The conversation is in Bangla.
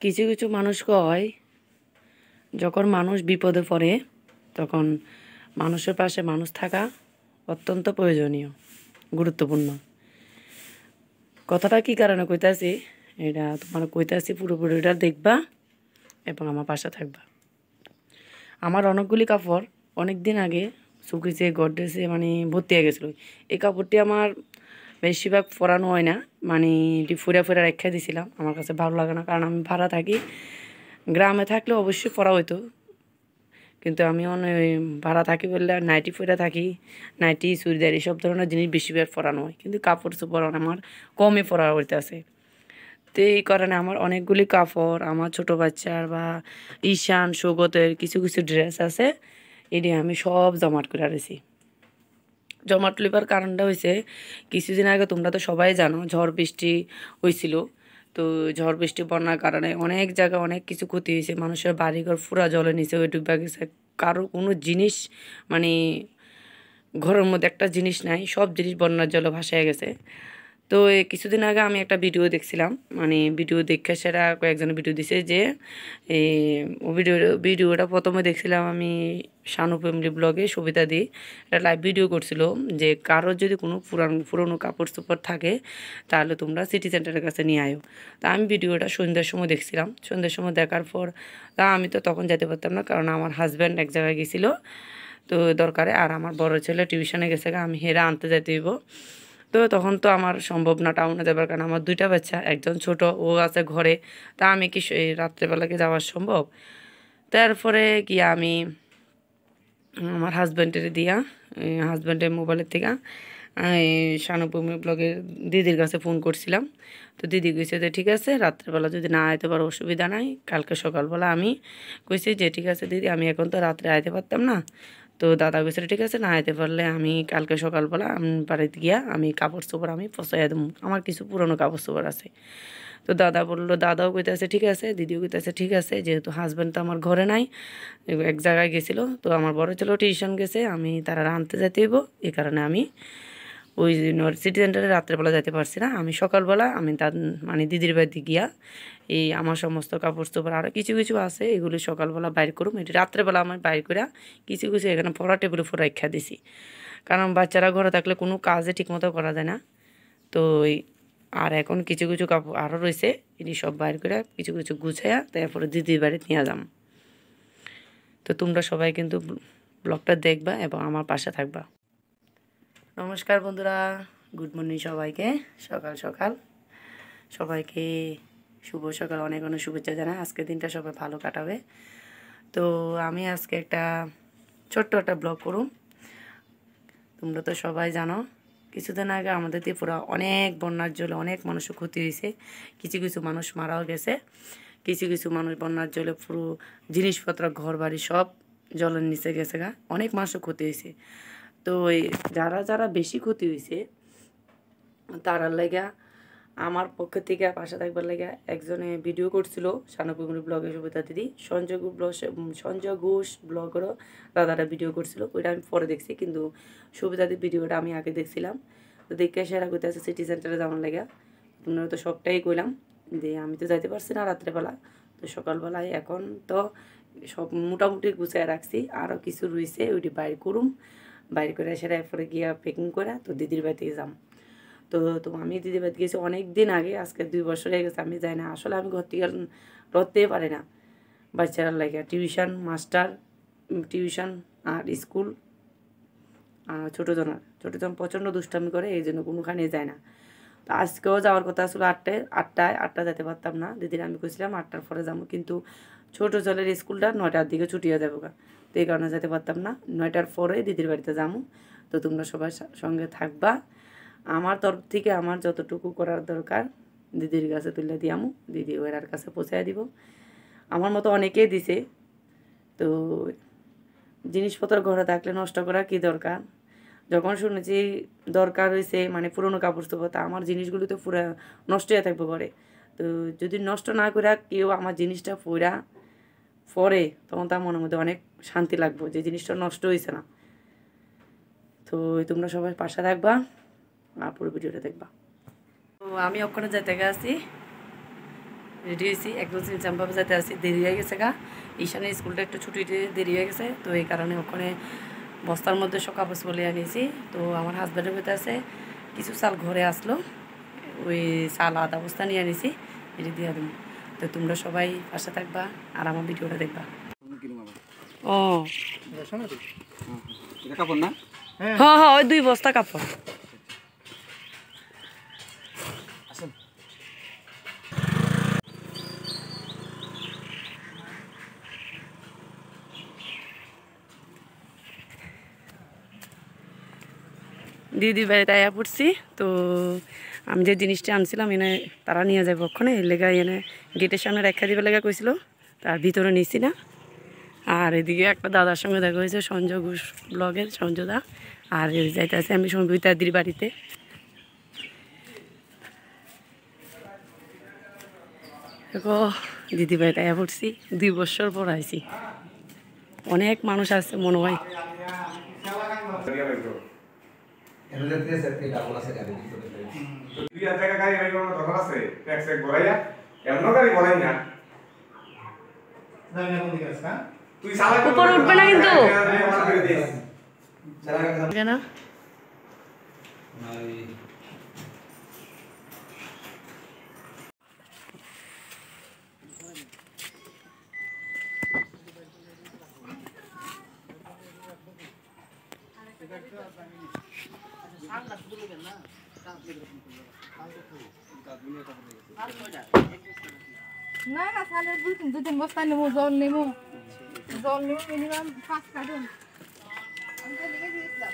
কিছু কিছু মানুষ কয় যখন মানুষ বিপদে পড়ে তখন মানুষের পাশে মানুষ থাকা অত্যন্ত প্রয়োজনীয়, গুরুত্বপূর্ণ। কথাটা কি কারণে কইতাছি এটা তোমার কইতাছি, পুরোপুরিটা দেখবা এবং আমার পাশে থাকবা। আমার অনেকগুলি কাপড় অনেক দিন আগে শুকিয়েছে, গডরেজে মানে ভর্তি হয়ে গেছিলো। এই কাপড়টি আমার বেশিরভাগ পরানো হয় না, মানে এটি ফুরা ফুরা রেখে দিয়েছিলাম। আমার কাছে ভালো লাগে না, কারণ আমি ভাড়া থাকি। গ্রামে থাকলে অবশ্যই পরা হইতো, কিন্তু আমি ভাড়া থাকি বললে নাইটি পরে থাকি। নাইটি, চুড়িদার এইসব ধরনের জিনিস বেশিরভাগ পরানো হয়, কিন্তু কাপড় চোপড় আমার কমই পরা হইতেছে। তো এই কারণে আমার অনেকগুলি কাপড়, আমার ছোট বাচ্চার বা ঈশান সৌগতের কিছু কিছু ড্রেস আছে, এটি আমি সব জমাট করে রাখছি। জমাট লিবার কারণটা হয়েছে, কিছুদিন আগে তোমরা তো সবাই জানো ঝড় বৃষ্টি হয়েছিল। তো ঝড় বৃষ্টি বন্যার কারণে অনেক জায়গায় অনেক কিছু ক্ষতি হয়েছে। মানুষের বাড়িঘর পুরা জলে নিচে ওই ডুবে গেছে। কারো কোনো জিনিস মানে ঘরের মধ্যে একটা জিনিস নাই, সব জিনিস বন্যার জলে ভাসিয়ে গেছে। তো এই কিছুদিন আগে আমি একটা ভিডিও দেখছিলাম, মানে ভিডিও দেখে সেটা কয়েকজন ভিডিও দিছে যে এই ভিডিওটা প্রথমে দেখছিলাম আমি শানু ফ্যামিলি ব্লগে সবিতা দি একটা লাইভ ভিডিও করছিল যে কারোর যদি কোনো পুরনো কাপড় চোপড় থাকে তাহলে তোমরা সিটি সেন্টারের কাছে নিয়ে আয়ো। তা আমি ভিডিওটা সন্ধ্যার সময় দেখছিলাম। সন্ধ্যার সময় দেখার পর আমি তো তখন যেতে পারতাম না, কারণ আমার হাজব্যান্ড এক জায়গায় গেছিলো তো দরকারে, আর আমার বড় ছেলে টিউশনে গেছে, আমি হেরা আনতে যেতে হইব। তো তখন তো আমার সম্ভব না টাউনে যাবার, কারণ আমার দুইটা বাচ্চা, একজন ছোট ও আছে ঘরে। তা আমি কি এই রাত্রেবেলাকে যাওয়া সম্ভব? তারপরে গিয়া আমি আমার হাজব্যান্ডের দিয়া হাজব্যান্ডের মোবাইলের থেকে শানুভূমি ব্লগের দিদির কাছে ফোন করছিলাম। তো দিদি কইছে যে ঠিক আছে, রাত্রেবেলা যদি না আইতে পারো অসুবিধা নাই, কালকে সকালবেলা। আমি কইছি যে ঠিক আছে দিদি, আমি এখন তো রাত্রে আইতে পারতাম না। তো দাদা কইছে ঠিক আছে, না আইতে পারলে আমি কালকে সকালবেলা আমি বাড়িতে গিয়া আমি কাপড় চোপড় আমি পচাইয়া দেবো, আমার কিছু পুরনো কাপড় চোপড় আছে। তো দাদা বললো, দাদাও কইতেছে ঠিক আছে, দিদিও কইতেছে ঠিক আছে, যেহেতু হাজব্যান্ড তো আমার ঘরে নাই, এক জায়গায় গেছিলো। তো আমার বড় ছেলেও টিউশন গেছে, আমি তারা আনতে যেতে হইব, এই কারণে আমি ওই সিটি সেন্টারে রাত্রেবেলা যেতে পারছি না। আমি সকালবেলা আমি তার মানে দিদির বাড়িতে গিয়া এই আমার সমস্ত কাপড় চোপড় আরও কিছু কিছু আছে এগুলি সকালবেলা বাইর করুম। এটি রাত্রেবেলা আমি বাইর করে কিছু কিছু এখানে পড়া টেবিলে পড়া রেখা দিছি, কারণ বাচ্চারা ঘরে থাকলে কোনো কাজে ঠিকমতো করা যায় না। তো আর এখন কিছু কিছু কাপড় আরও রয়েছে, এটি সব বাইর করে কিছু কিছু গুছাইয়া তারপরে দিদির বাড়িতে নিয়ে যাম। তো তোমরা সবাই কিন্তু ব্লগটা দেখবা এবং আমার পাশে থাকবা। নমস্কার বন্ধুরা, গুড মর্নিং সবাইকে। সকাল সকাল সবাইকে শুভ সকাল, অনেক অনেক শুভেচ্ছা জানাই। আজকের দিনটা সবাই ভালো কাটাবে। তো আমি আজকে একটা ছোট্ট একটা ব্লগ করুম। তোমরা তো সবাই জানো কিছুদিন আগে আমাদের ত্রিপুরা অনেক বন্যার জলে অনেক মানুষের ক্ষতি হয়েছে, কিছু কিছু মানুষ মারাও গেছে, কিছু কিছু মানুষ বন্যার জলে পুরো জিনিসপত্র ঘর বাড়ি সব জলের নিচে গেছে গা, অনেক মানুষের ক্ষতি হয়েছে। তো যারা যারা বেশি ক্ষতি হয়েছে তারার লেগা আমার পক্ষ থেকে পাশে থাকবার লেগে একজনে ভিডিও করছিল শানুপুকুরি ব্লগের সবিতা দিদি, সঞ্জয় ঘোষ ব্লগেরও দাদারা ভিডিও করছিল, ওইটা আমি পরে দেখছি, কিন্তু সবিতা দিদির ভিডিওটা আমি আগে দেখছিলাম। তো দেখে সেরা করতে আছে সিটি সেন্টারে যাওয়ার লেগে। আপনারা তো সবটাই কইলাম যে আমি তো যাইতে পারছি না রাত্রেবেলা। তো সকালবেলায় এখন তো সব মোটামুটি গুছিয়ে রাখছি, আরও কিছু রয়েছে ওইটি বাইর করুম, বাইর করে সেটা এরপরে গিয়া প্যাকিং করে তো দিদির বাড়িতে যাম। তো তো আমি দিদির বাড়িতে গেছি অনেক দিন আগে, আজকে 2 বছর হয়ে গেছে আমি যাই না। আসলে আমি ঘর থেকে রতেই পারি না, বাচ্চারা লাগে টিউশন মাস্টার, টিউশন আর স্কুল। আর ছোটোজন প্রচণ্ড দুষ্টামি করে, এই জন্য কোনোখানে যায় না। তো আজকেও যাওয়ার কথা আসলে আটটা যেতে পারতাম না। দিদির আমি কইছিলাম 8টার পরে যাবো, কিন্তু ছোটো ছেলের স্কুলটা 9টার দিকে ছুটি হয়ে যাবো গা, তো এই কারণে যেতে পারতাম না। 9টার পরে দিদির বাড়িতে যাবো। তো তোমরা সবাই সঙ্গে থাকবা। আমার তরফ থেকে আমার যতটুকু করার দরকার দিদির কাছে তুলে দিয়ামু, দিদি ওরার কাছে পৌঁছায় দিব। আমার মতো অনেকেই দিছে। তো জিনিসপত্র ঘরে থাকলে নষ্ট করা কি দরকার? যখন শুনেছি দরকার হয়েছে মানে পুরনো কাপড় চোপড়, তা আমার জিনিসগুলো তো পুরো নষ্ট হয়ে থাকবে ঘরে। তো যদি নষ্ট না করে কেউ আমার জিনিসটা পরে তখন তার মনের মধ্যে অনেক শান্তি লাগবে যে জিনিসটা নষ্ট হয়েছে না। তো তোমরা সবাই পাশে থাকবা আর পুরো ভিডিওটা দেখবা। তো আমি ওখানে যেতে গেছি, রেডি হয়েছি, একদম সিমসামভাবে যাতে আসি, দেরি হয়ে গেছে গা। ঈশানের স্কুলটা একটু ছুটিতে দেরি হয়ে গেছে, তো এই কারণে ওখানে বস্তার মধ্যে সব কাপড় চলে আনিয়েছি। তো আমার হাজব্যান্ডের ভিতরে আছে কিছু চাল ঘরে আসলো, ওই চাল আধা বস্তা নিয়ে আনিছি, এটি দিয়ে দেবো। তো তোমরা সবাই পাশে থাকবা আর আমার ভিডিওটা দেখবা। ও কাপড় না? হ্যাঁ হ্যাঁ, ওই 2 বস্তা কাপড়। দিদি বাড়িতে আয়া পড়ছি। তো আমি যে জিনিসটা আনছিলাম এনে তারা নিয়ে যাবে ওখানে, এর লেগা এনে গেটের সামনে রেখা দিবার লেগা কইছিল, তার ভিতরে নিছি না। আর এদিকে একটা দাদার সঙ্গে দেখা হয়েছে, সঞ্জয় ঘোষ ব্লগের সঞ্জয় দা। আর যাইতে আছে আমি সঙ্গীতাদির বাড়িতে। দেখো দিদি বাড়িতে আয়া পড়ছি, 2 বছর পর আইছি। অনেক মানুষ আছে মনে হয়। উপরে উঠবে না কিন্তু কেন? না না সালের 2-3 বস্তা নেবো, জল নেবো মিনিমাম 5 কার্টুন। আমি তো লিখে দিয়েছিলাম।